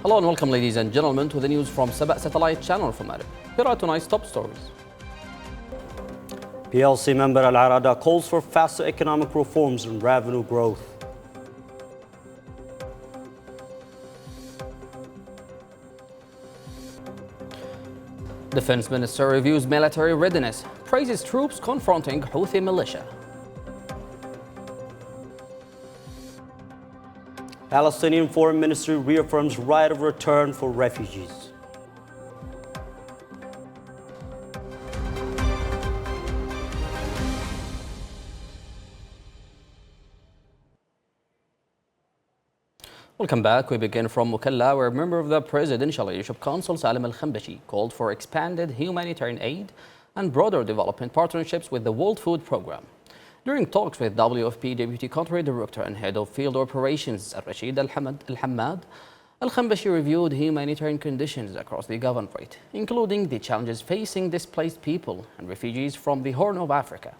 Hello and welcome, ladies and gentlemen, to the news from SABA satellite channel from Arab. Here are tonight's top stories. PLC member Al-Arada calls for faster economic reforms and revenue growth. Defense Minister reviews military readiness, praises troops confronting Houthi militia. Palestinian Foreign Ministry reaffirms right of return for refugees. Welcome back. We begin from Mukalla, where a member of the Presidential Leadership Council, Salim Al-Khambashi, called for expanded humanitarian aid and broader development partnerships with the World Food Programme. During talks with WFP Deputy Country Director and Head of Field Operations, Al-Rashid Al-Hammad, Al-Khambashi reviewed humanitarian conditions across the governorate, including the challenges facing displaced people and refugees from the Horn of Africa.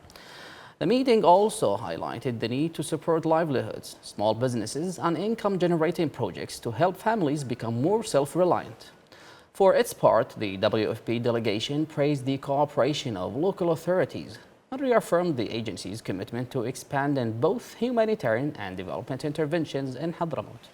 The meeting also highlighted the need to support livelihoods, small businesses, and income-generating projects to help families become more self-reliant. For its part, the WFP delegation praised the cooperation of local authorities and reaffirmed the agency's commitment to expand in both humanitarian and development interventions in Hadramaut.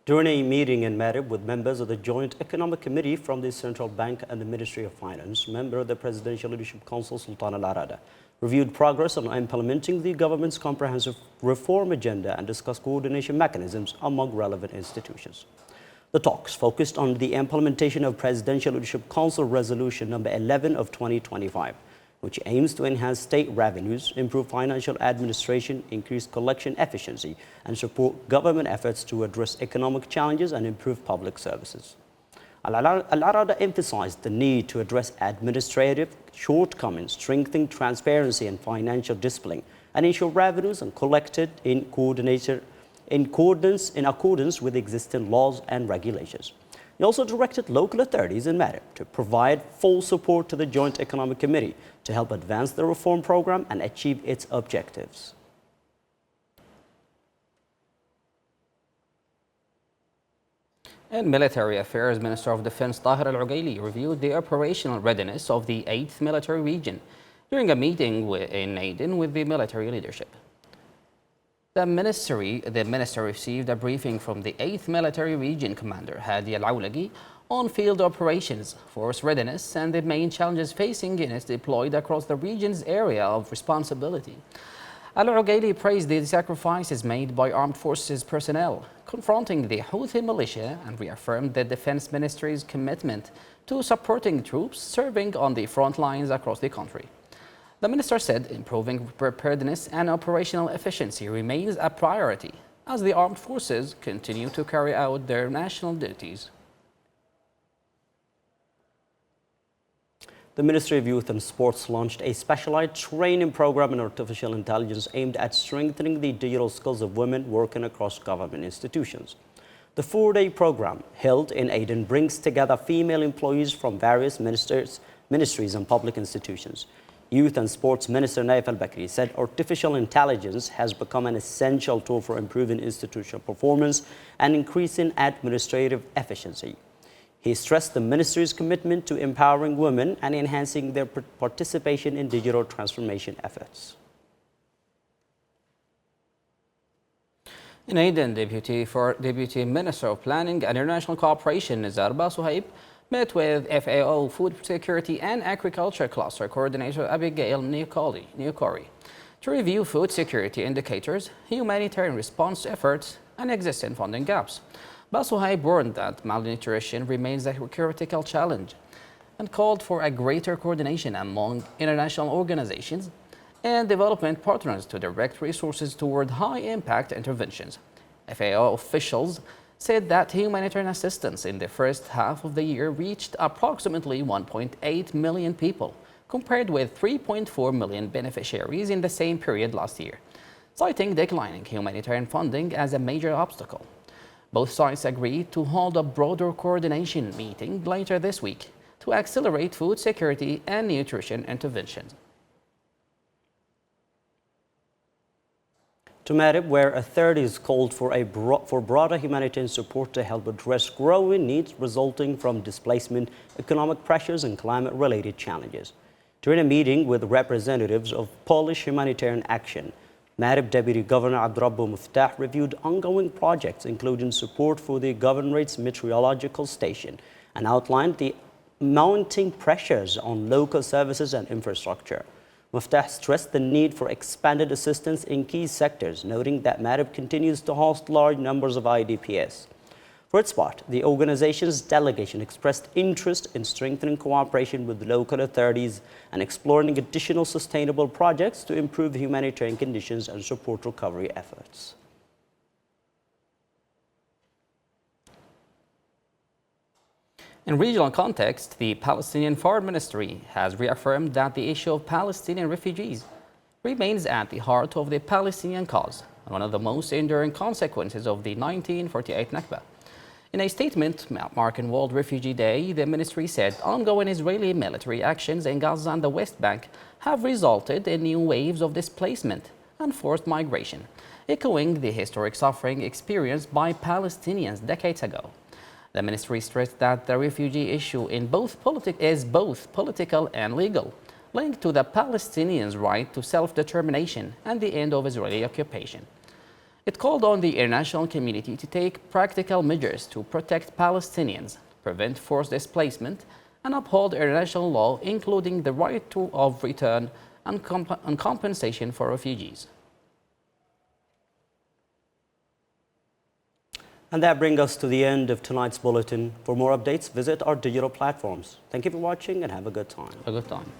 During a meeting in Marib with members of the Joint Economic Committee from the Central Bank and the Ministry of Finance, member of the Presidential Leadership Council, Sultan Al-Arada, reviewed progress on implementing the government's comprehensive reform agenda and discussed coordination mechanisms among relevant institutions. The talks focused on the implementation of Presidential Leadership Council Resolution number 11 of 2025, which aims to enhance state revenues, improve financial administration, increase collection efficiency, and support government efforts to address economic challenges and improve public services. Al-Arada emphasized the need to address administrative shortcomings, strengthen transparency and financial discipline, and ensure revenues are collected in accordance with existing laws and regulations. He also directed local authorities in Marib to provide full support to the Joint Economic Committee to help advance the reform program and achieve its objectives. And Military Affairs Minister of Defense Tahir Al-Ugaili reviewed the operational readiness of the 8th Military Region during a meeting in Aden with the military leadership. The minister received a briefing from the 8th Military Region Commander Hadi Al-Awlagi on field operations, force readiness, and the main challenges facing units deployed across the region's area of responsibility. Al-Ugaili praised the sacrifices made by armed forces personnel confronting the Houthi militia and reaffirmed the Defense Ministry's commitment to supporting troops serving on the front lines across the country. The minister said improving preparedness and operational efficiency remains a priority as the armed forces continue to carry out their national duties. The Ministry of Youth and Sports launched a specialized training program in artificial intelligence aimed at strengthening the digital skills of women working across government institutions. The 4-day program, held in Aden, brings together female employees from various ministries and public institutions. Youth and Sports Minister Naif Al-Bakri said artificial intelligence has become an essential tool for improving institutional performance and increasing administrative efficiency. He stressed the ministry's commitment to empowering women and enhancing their participation in digital transformation efforts. In Aden, Deputy Minister of Planning and International Cooperation Nizar Suhaib met with FAO Food Security and Agriculture Cluster Coordinator Abigail Neokori to review food security indicators, humanitarian response efforts, and existing funding gaps. Suhaib warned that malnutrition remains a critical challenge and called for a greater coordination among international organizations and development partners to direct resources toward high-impact interventions. FAO officials said that humanitarian assistance in the first half of the year reached approximately 1.8 million people, compared with 3.4 million beneficiaries in the same period last year, citing declining humanitarian funding as a major obstacle. Both sides agreed to hold a broader coordination meeting later this week to accelerate food security and nutrition interventions. To Marib, where authorities called for broader humanitarian support to help address growing needs resulting from displacement, economic pressures, and climate-related challenges. During a meeting with representatives of Polish Humanitarian Action, Marib Deputy Governor Abdurrabbu Muftah reviewed ongoing projects, including support for the governorate's meteorological station, and outlined the mounting pressures on local services and infrastructure. Muftah stressed the need for expanded assistance in key sectors, noting that Marib continues to host large numbers of IDPs. For its part, the organization's delegation expressed interest in strengthening cooperation with local authorities and exploring additional sustainable projects to improve humanitarian conditions and support recovery efforts. In regional context, the Palestinian Foreign Ministry has reaffirmed that the issue of Palestinian refugees remains at the heart of the Palestinian cause and one of the most enduring consequences of the 1948 Nakba. In a statement marking World Refugee Day, the ministry said ongoing Israeli military actions in Gaza and the West Bank have resulted in new waves of displacement and forced migration, echoing the historic suffering experienced by Palestinians decades ago. The ministry stressed that the refugee issue is both political and legal, linked to the Palestinians' right to self-determination and the end of Israeli occupation. It called on the international community to take practical measures to protect Palestinians, prevent forced displacement, and uphold international law, including the right of return and compensation for refugees. And that brings us to the end of tonight's bulletin. For more updates, visit our digital platforms. Thank you for watching and have a good time. A good time.